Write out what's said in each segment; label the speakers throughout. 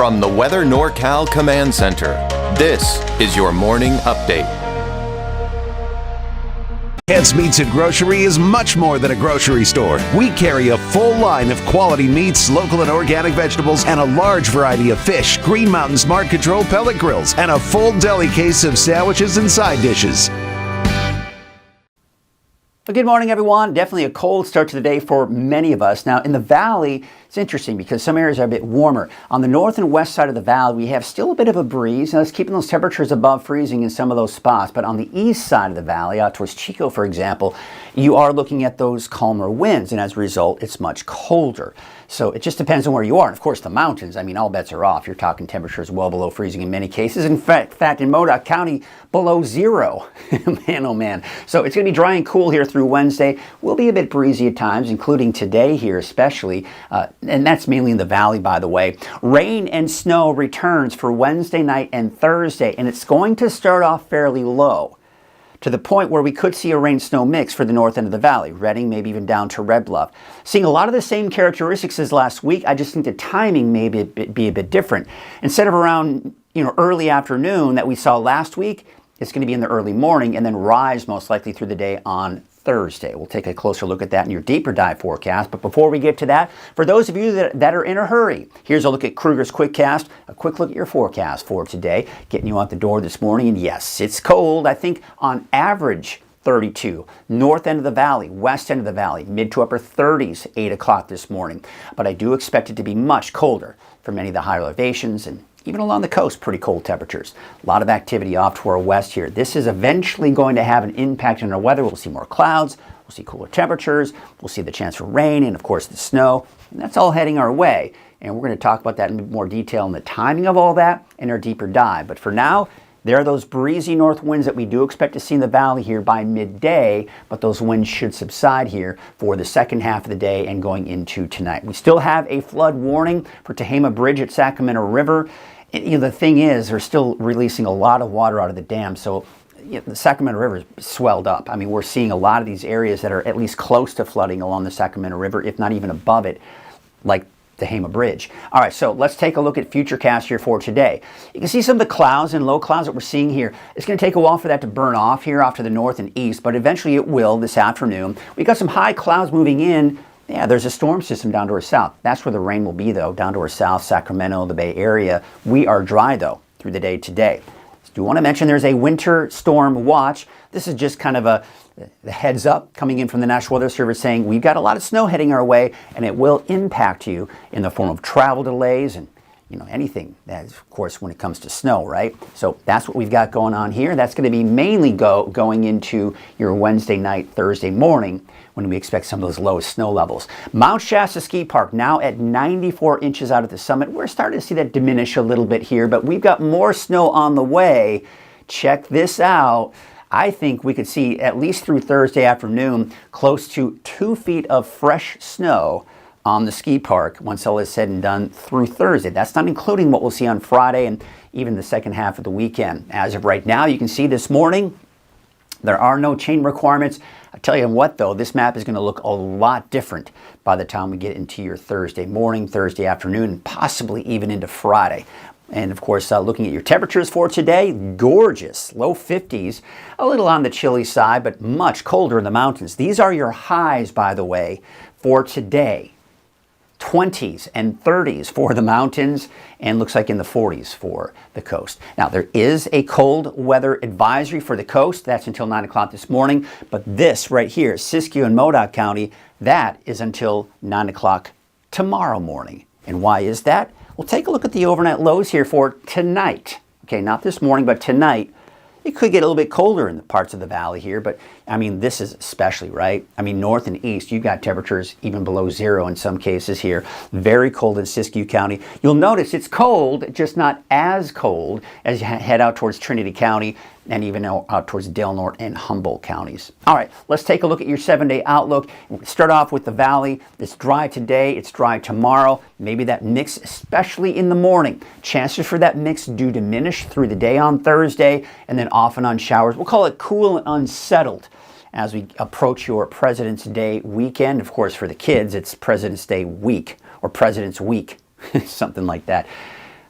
Speaker 1: From the Weather NorCal Command Center, this is your morning update.
Speaker 2: Heads Meats and Grocery is much more than a grocery store. We carry a full line of quality meats, local and organic vegetables, and a large variety of fish, Green Mountain Smart Control pellet grills, and a full deli case of sandwiches and side dishes.
Speaker 3: Well, good morning, everyone. Definitely a cold start to the day for many of us. Now, in the valley, it's interesting because some areas are a bit warmer. On the north and west side of the valley, we have still a bit of a breeze. Now, it's keeping those temperatures above freezing in some of those spots. But on the east side of the valley, out towards Chico, for example, you are looking at those calmer winds. And as a result, it's much colder. So it just depends on where you are. And of course, the mountains, I mean, all bets are off. You're talking temperatures well below freezing in many cases. In fact, in Modoc County, below zero. Man, oh man. So it's going to be dry and cool here through Wednesday. Will be a bit breezy at times, including today here especially. And that's mainly in the valley, by the way. Rain and snow returns for Wednesday night and Thursday. And it's going to start off fairly low, to the point where we could see a rain-snow mix for the north end of the valley, Redding, maybe even down to Red Bluff. Seeing a lot of the same characteristics as last week, I just think the timing may be a bit different. Instead of around early afternoon that we saw last week, it's going to be in the early morning and then rise most likely through the day on Thursday. We'll take a closer look at that in your deeper dive forecast. But before we get to that, for those of you that are in a hurry, here's a look at Krueger's Quickcast, a quick look at your forecast for today, getting you out the door this morning. And yes, it's cold. I think on average 32. North end of the valley, west end of the valley, mid to upper 30s, 8 o'clock this morning. But I do expect it to be much colder for many of the higher elevations and even along the coast, pretty cold temperatures. A lot of activity off to our west here. This is eventually going to have an impact on our weather. We'll see more clouds, we'll see cooler temperatures, we'll see the chance for rain and of course the snow. And that's all heading our way. And we're going to talk about that in more detail and the timing of all that in our deeper dive. But for now, there are those breezy north winds that we do expect to see in the valley here by midday, but those winds should subside here for the second half of the day and going into tonight. We still have a flood warning for Tehama Bridge at Sacramento River. The thing is, they're still releasing a lot of water out of the dam, so the Sacramento River is swelled up. I mean, we're seeing a lot of these areas that are at least close to flooding along the Sacramento River, if not even above it, like Tehama Bridge. All right, so let's take a look at Futurecast here for today. You can see some of the clouds and low clouds that we're seeing here. It's going to take a while for that to burn off here off to the north and east, but eventually it will this afternoon. We got some high clouds moving in. Yeah, there's a storm system down to our south. That's where the rain will be, though, down to our south, Sacramento, the Bay Area. We are dry, though, through the day today. Do want to mention there's a winter storm watch. This is just kind of a heads up coming in from the National Weather Service saying we've got a lot of snow heading our way, and it will impact you in the form of travel delays and anything, that's, of course, when it comes to snow, right? So that's what we've got going on here. That's going to be mainly going into your Wednesday night, Thursday morning, when we expect some of those lowest snow levels. Mount Shasta Ski Park now at 94 inches out at the summit. We're starting to see that diminish a little bit here, but we've got more snow on the way. Check this out. I think we could see, at least through Thursday afternoon, close to 2 feet of fresh snow on the ski park once all is said and done through Thursday. That's not including what we'll see on Friday and even the second half of the weekend. As of right now, you can see this morning, there are no chain requirements. I tell you what, though, this map is going to look a lot different by the time we get into your Thursday morning, Thursday afternoon, and possibly even into Friday. And of course, looking at your temperatures for today, gorgeous, low 50s, a little on the chilly side, but much colder in the mountains. These are your highs, by the way, for today. 20s and 30s for the mountains, and looks like in the 40s for the coast. Now, there is a cold weather advisory for the coast. That's until 9 o'clock this morning. But this right here, Siskiyou and Modoc County, that is until 9 o'clock tomorrow morning. And why is that? We'll take a look at the overnight lows here for tonight. Okay, not this morning, but tonight. It could get a little bit colder in the parts of the valley here, but I mean, this is especially, right? I mean, north and east, you've got temperatures even below zero in some cases here. Very cold in Siskiyou County. You'll notice it's cold, just not as cold as you head out towards Trinity County and even out towards Del Norte and Humboldt counties. All right, let's take a look at your 7-day outlook. Start off with the valley. It's dry today, it's dry tomorrow. Maybe that mix, especially in the morning. Chances for that mix do diminish through the day on Thursday and then off and on showers. We'll call it cool and unsettled as we approach your President's Day weekend. Of course, for the kids, it's President's Day week or President's Week, something like that.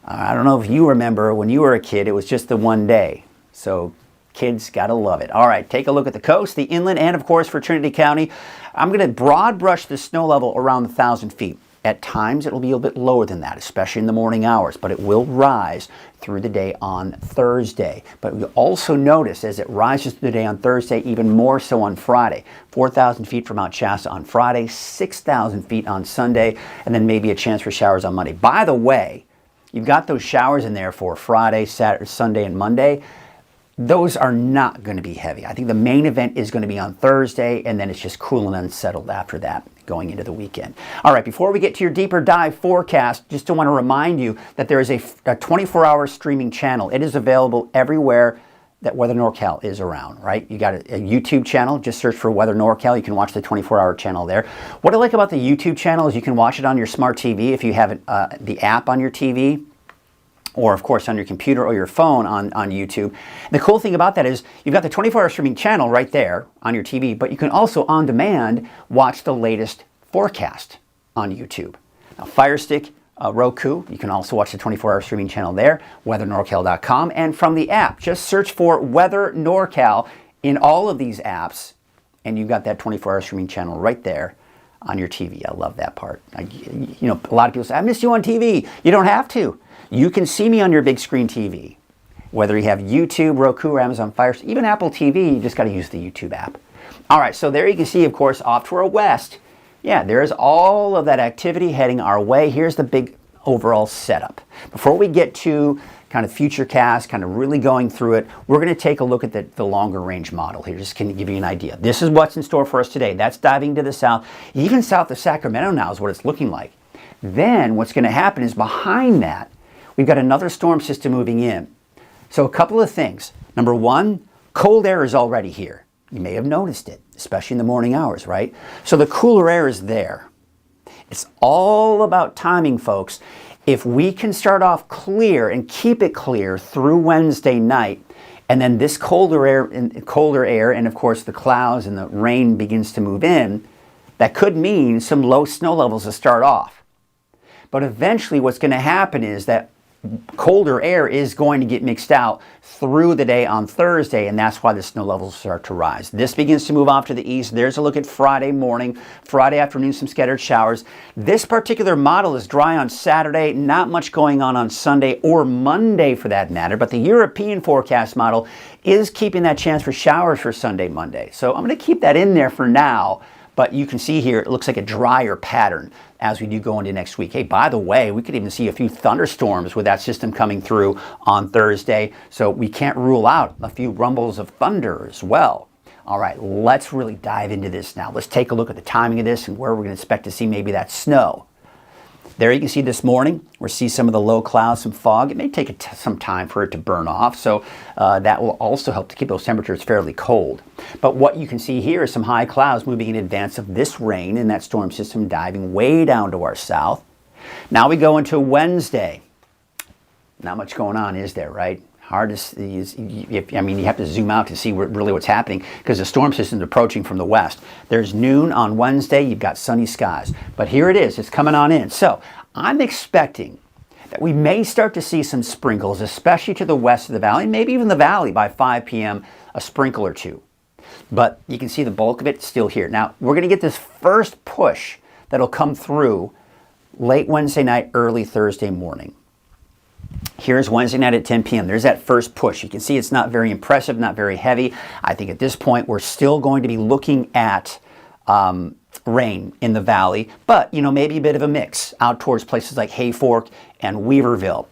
Speaker 3: I don't know if you remember when you were a kid, it was just the one day. So kids gotta love it. All right, take a look at the coast, the inland, and of course for Trinity County, I'm going to broad brush the snow level around 1,000 feet. At times, it'll be a little bit lower than that, especially in the morning hours, but it will rise through the day on Thursday. But you'll also notice as it rises through the day on Thursday, even more so on Friday. 4,000 feet from Mount Shasta on Friday, 6,000 feet on Sunday, and then maybe a chance for showers on Monday. By the way, you've got those showers in there for Friday, Saturday, Sunday, and Monday. Those are not going to be heavy. I think the main event is going to be on Thursday, and then it's just cool and unsettled after that going into the weekend. All right, before we get to your deeper dive forecast, just want to remind you that there is a 24-hour streaming channel. It is available everywhere that Weather NorCal is around, right? You got a YouTube channel, just search for Weather NorCal. You can watch the 24-hour channel there. What I like about the YouTube channel is you can watch it on your smart TV if you have the app on your TV, or of course on your computer or your phone on YouTube. The cool thing about that is you've got the 24-hour streaming channel right there on your TV, but you can also on demand watch the latest forecast on YouTube. Now Fire Stick, Roku, you can also watch the 24-hour streaming channel there, weathernorcal.com, and from the app, just search for Weather NorCal in all of these apps, and you've got that 24-hour streaming channel right there on your TV. I love that part. You know, a lot of people say, I miss you on TV. You don't have to. You can see me on your big screen TV. Whether you have YouTube, Roku, or Amazon Fire, even Apple TV, you just got to use the YouTube app. All right, so there you can see, of course, off to our west. Yeah, there's all of that activity heading our way. Here's the big overall setup. Before we get to kind of Futurecast, kind of really going through it, we're going to take a look at the longer range model here, just to give you an idea. This is what's in store for us today. That's diving to the south. Even south of Sacramento now is what it's looking like. Then what's going to happen is behind that, we've got another storm system moving in. So a couple of things. Number one, cold air is already here. You may have noticed it, especially in the morning hours, right? So the cooler air is there. It's all about timing, folks. If we can start off clear and keep it clear through Wednesday night, and then this colder air, and of course the clouds and the rain begins to move in, that could mean some low snow levels to start off. But eventually what's going to happen is that colder air is going to get mixed out through the day on Thursday, and that's why the snow levels start to rise. This begins to move off to the east. There's a look at Friday morning, Friday afternoon, some scattered showers. This particular model is dry on Saturday, not much going on Sunday or Monday for that matter, but the European forecast model is keeping that chance for showers for Sunday, Monday. So I'm going to keep that in there for now, but you can see here it looks like a drier pattern as we do go into next week. Hey, by the way, we could even see a few thunderstorms with that system coming through on Thursday, so we can't rule out a few rumbles of thunder as well. All right, let's really dive into this now. Let's take a look at the timing of this and where we're going to expect to see maybe that snow. There you can see this morning, we'll see some of the low clouds, some fog. It may take some time for it to burn off, so that will also help to keep those temperatures fairly cold. But what you can see here is some high clouds moving in advance of this rain and that storm system diving way down to our south. Now we go into Wednesday. Not much going on, is there, right? Hard to see. You have to zoom out to see really what's happening because the storm system is approaching from the west. There's noon on Wednesday. You've got sunny skies. But here it is. It's coming on in. So I'm expecting that we may start to see some sprinkles, especially to the west of the valley, maybe even the valley by 5 p.m., a sprinkle or two. But you can see the bulk of it still here. Now, we're going to get this first push that'll come through late Wednesday night, early Thursday morning. Here's Wednesday night at 10 p.m. There's that first push. You can see it's not very impressive, not very heavy. I think at this point we're still going to be looking at rain in the valley, but maybe a bit of a mix out towards places like Hayfork and Weaverville.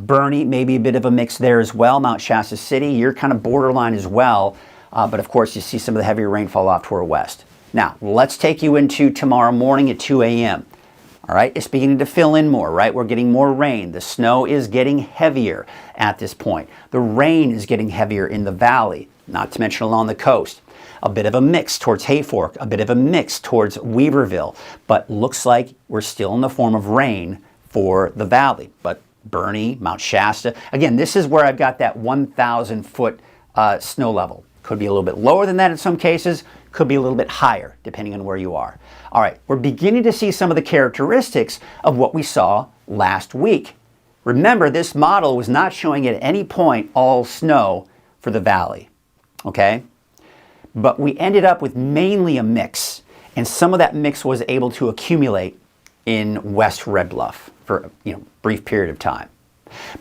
Speaker 3: Bernie, maybe a bit of a mix there as well. Mount Shasta City, you're kind of borderline as well, but of course you see some of the heavier rainfall off to our west. Now, let's take you into tomorrow morning at 2 a.m. All right, it's beginning to fill in more, right? We're getting more rain. The snow is getting heavier at this point. The rain is getting heavier in the valley, not to mention along the coast. A bit of a mix towards Hayfork, a bit of a mix towards Weaverville, but looks like we're still in the form of rain for the valley. But Bernie, Mount Shasta, again, this is where I've got that 1,000-foot snow level. Could be a little bit lower than that in some cases, could be a little bit higher depending on where you are. All right, we're beginning to see some of the characteristics of what we saw last week. Remember, this model was not showing at any point all snow for the valley, okay? But we ended up with mainly a mix, and some of that mix was able to accumulate in West Red Bluff for a brief period of time.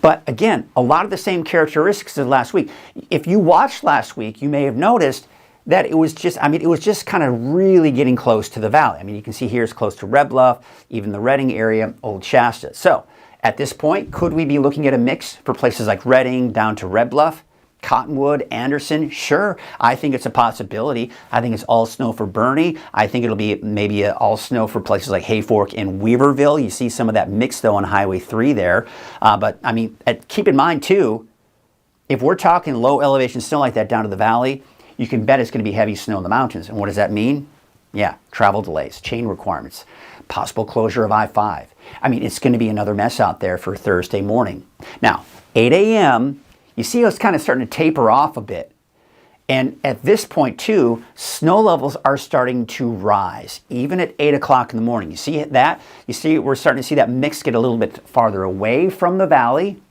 Speaker 3: But again, a lot of the same characteristics as last week. If you watched last week, you may have noticed that it was just kind of really getting close to the valley. I mean, you can see here it's close to Red Bluff, even the Redding area, Old Shasta. So at this point, could we be looking at a mix for places like Redding down to Red Bluff, Cottonwood, Anderson? Sure, I think it's a possibility. I think it's all snow for Bernie. I think it'll be maybe all snow for places like Hayfork and Weaverville. You see some of that mix though on Highway 3 there. But I mean, keep in mind too, if we're talking low elevation snow like that down to the valley, you can bet it's going to be heavy snow in the mountains. And what does that mean? Yeah, travel delays, chain requirements, possible closure of I-5. I mean, it's going to be another mess out there for Thursday morning. Now, 8 a.m., you see it's kind of starting to taper off a bit. And at this point, too, snow levels are starting to rise, even at 8 o'clock in the morning. You see that? You see we're starting to see that mix get a little bit farther away from the valley.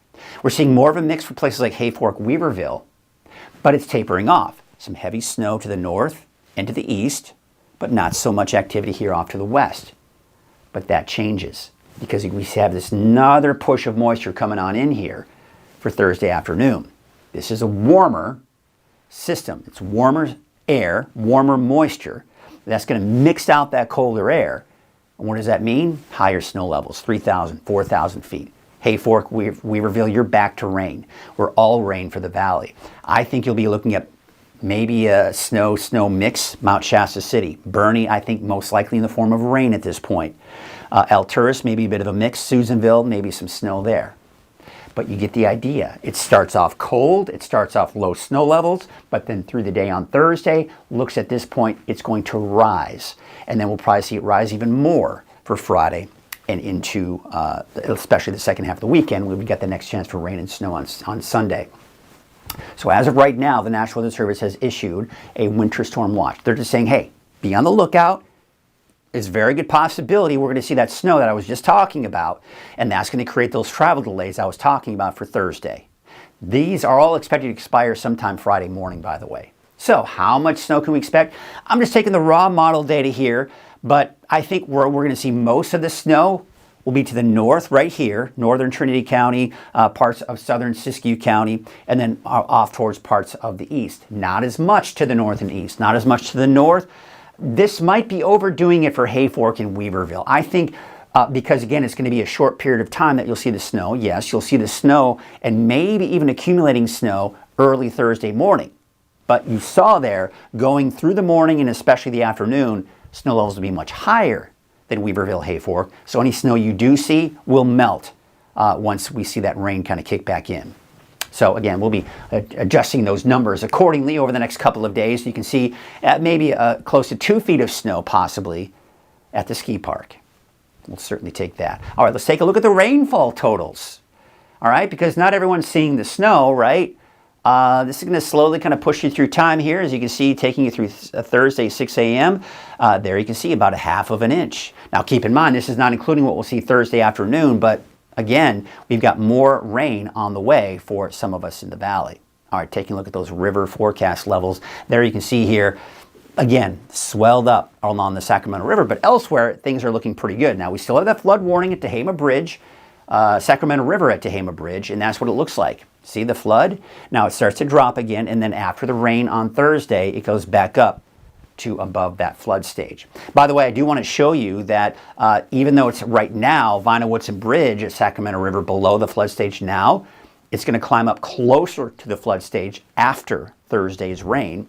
Speaker 3: We're seeing more of a mix for places like Hayfork, Weaverville, but it's tapering off. Some heavy snow to the north and to the east, but not so much activity here off to the west. But that changes because we have this another push of moisture coming on in here for Thursday afternoon. This is a warmer system. It's warmer air, warmer moisture. That's going to mix out that colder air. And what does that mean? Higher snow levels, 3,000, 4,000 feet. Hayfork, Weaverville, you're back to rain. We're all rain for the valley. I think you'll be looking at maybe a snow mix, Mount Shasta City. Bernie, I think most likely in the form of rain at this point. Alturas, maybe a bit of a mix. Susanville, maybe some snow there. But you get the idea. It starts off cold, it starts off low snow levels, but then through the day on Thursday, looks at this point, it's going to rise. And then we'll probably see it rise even more for Friday and into, especially the second half of the weekend, when we get the next chance for rain and snow on Sunday. So as of right now, the National Weather Service has issued a winter storm watch. They're just saying, hey, be on the lookout. It's a very good possibility we're going to see that snow that I was just talking about, and that's going to create those travel delays I was talking about for Thursday. These are all expected to expire sometime Friday morning, by the way. So how much snow can we expect? I'm just taking the raw model data here, but I think we're going to see most of the snow will be to the north right here, northern Trinity County, parts of southern Siskiyou County, and then off towards parts of the east. Not as much to the north and east, not as much to the north. This might be overdoing it for Hayfork and Weaverville. I think because, again, it's going to be a short period of time that you'll see the snow. Yes, you'll see the snow and maybe even accumulating snow early Thursday morning. But you saw there, going through the morning and especially the afternoon, snow levels will be much higher than Weaverville, Hayfork. So any snow you do see will melt once we see that rain kind of kick back in. So again, we'll be adjusting those numbers accordingly over the next couple of days. You can see maybe close to 2 feet of snow possibly at the ski park. We'll certainly take that. All right, let's take a look at the rainfall totals. All right, because not everyone's seeing the snow, right? This is going to slowly kind of push you through time here. As you can see, taking you through Thursday, 6 a.m. There you can see about 1/2 of an inch. Now keep in mind, this is not including what we'll see Thursday afternoon, but again, we've got more rain on the way for some of us in the valley. All right, taking a look at those river forecast levels. There you can see here, again, swelled up along the Sacramento River, but elsewhere, things are looking pretty good. Now, we still have that flood warning at Tehama Bridge, Sacramento River at Tehama Bridge, and that's what it looks like. See the flood? Now, it starts to drop again, and then after the rain on Thursday, it goes back up to above that flood stage. By the way, I do want to show you that even though it's right now, Vinyl-Woodson Bridge at Sacramento River below the flood stage now, it's going to climb up closer to the flood stage after Thursday's rain.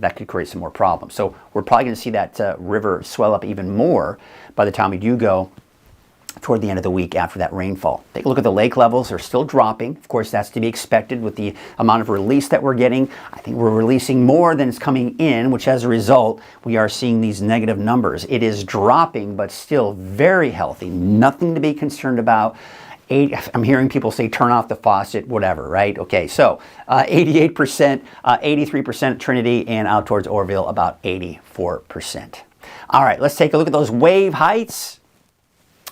Speaker 3: That could create some more problems. So we're probably going to see that river swell up even more by the time we do go toward the end of the week after that rainfall. Take a look at the lake levels. They're still dropping. Of course, that's to be expected with the amount of release that we're getting. I think we're releasing more than is coming in, which as a result, we are seeing these negative numbers. It is dropping, but still very healthy. Nothing to be concerned about. I'm hearing people say turn off the faucet, whatever, right? Okay, so 88%, 83% at Trinity, and out towards Orville, about 84%. All right, let's take a look at those wave heights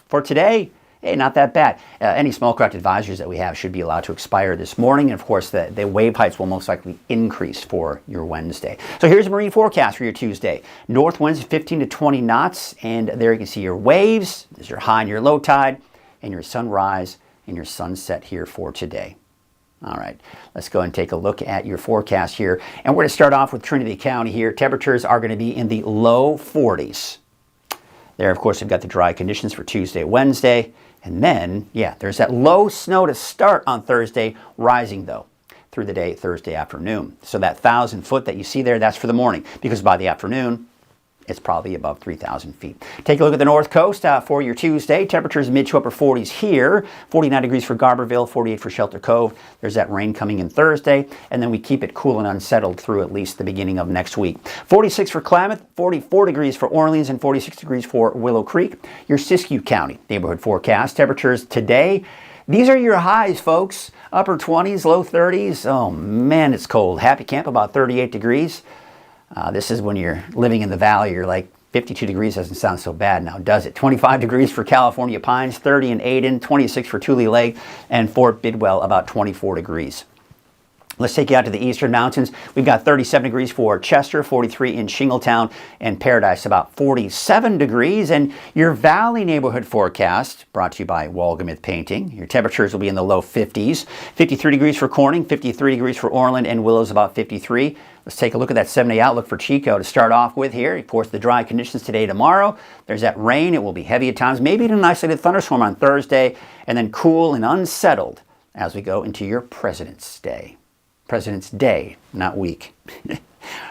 Speaker 3: for today hey, not that bad. Any small craft advisories that we have should be allowed to expire this morning. And of course, the wave heights will most likely increase for your Wednesday. So here's a marine forecast for your Tuesday. North winds 15 to 20 knots. And there you can see your waves. There's your high and your low tide and your sunrise and your sunset here for today. All right, let's go and take a look at your forecast here. And we're going to start off with Trinity County here. Temperatures are going to be in the low 40s. There, of course, we've got the dry conditions for Tuesday, Wednesday. And then, yeah, there's that low snow to start on Thursday, rising, though, through the day Thursday afternoon. So that 1,000 foot that you see there, that's for the morning, because by the afternoon, it's probably above 3,000 feet. Take a look at the north coast for your Tuesday. Temperatures mid to upper 40s here. 49 degrees for Garberville, 48 for Shelter Cove. There's that rain coming in Thursday, and then we keep it cool and unsettled through at least the beginning of next week. 46 for Klamath, 44 degrees for Orleans, and 46 degrees for Willow Creek. Your Siskiyou County neighborhood forecast. Temperatures today, these are your highs, folks. Upper 20s, low 30s. Oh, man, it's cold. Happy Camp, about 38 degrees. This is when you're living in the valley. You're like, 52 degrees doesn't sound so bad now, does it? 25 degrees for California Pines, 30 in Aden, 26 for Tule Lake, and Fort Bidwell, about 24 degrees. Let's take you out to the eastern mountains. We've got 37 degrees for Chester, 43 in Shingletown, and Paradise, about 47 degrees. And your valley neighborhood forecast, brought to you by Walgamuth Painting. Your temperatures will be in the low 50s. 53 degrees for Corning, 53 degrees for Orland, and Willows, about 53. Let's take a look at that 7-day outlook for Chico to start off with here. Of course, the dry conditions today, tomorrow. There's that rain. It will be heavy at times, maybe an isolated thunderstorm on Thursday, and then cool and unsettled as we go into your President's Day. President's Day, not week.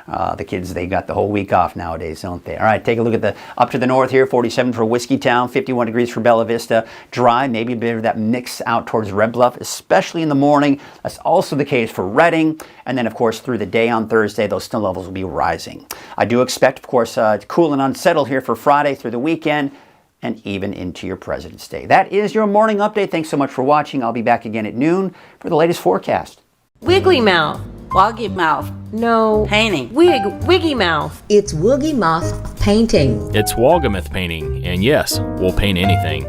Speaker 3: The kids, they got the whole week off nowadays, don't they? All right, take a look at the up to the north here. 47 for Whiskeytown, 51 degrees for Bella Vista. Dry, maybe a bit of that mix out towards Red Bluff, especially in the morning. That's also the case for Redding. And then, of course, through the day on Thursday, those snow levels will be rising. I do expect, of course, cool and unsettled here for Friday through the weekend and even into your President's Day. That is your morning update. Thanks so much for watching. I'll be back again at noon for the latest forecast.
Speaker 4: Wiggly mouth.
Speaker 5: Woggy mouth.
Speaker 4: No.
Speaker 5: Painting.
Speaker 4: Wiggy mouth.
Speaker 6: It's Woogie Moth Painting.
Speaker 7: It's Walgamuth Painting, and yes, we'll paint anything.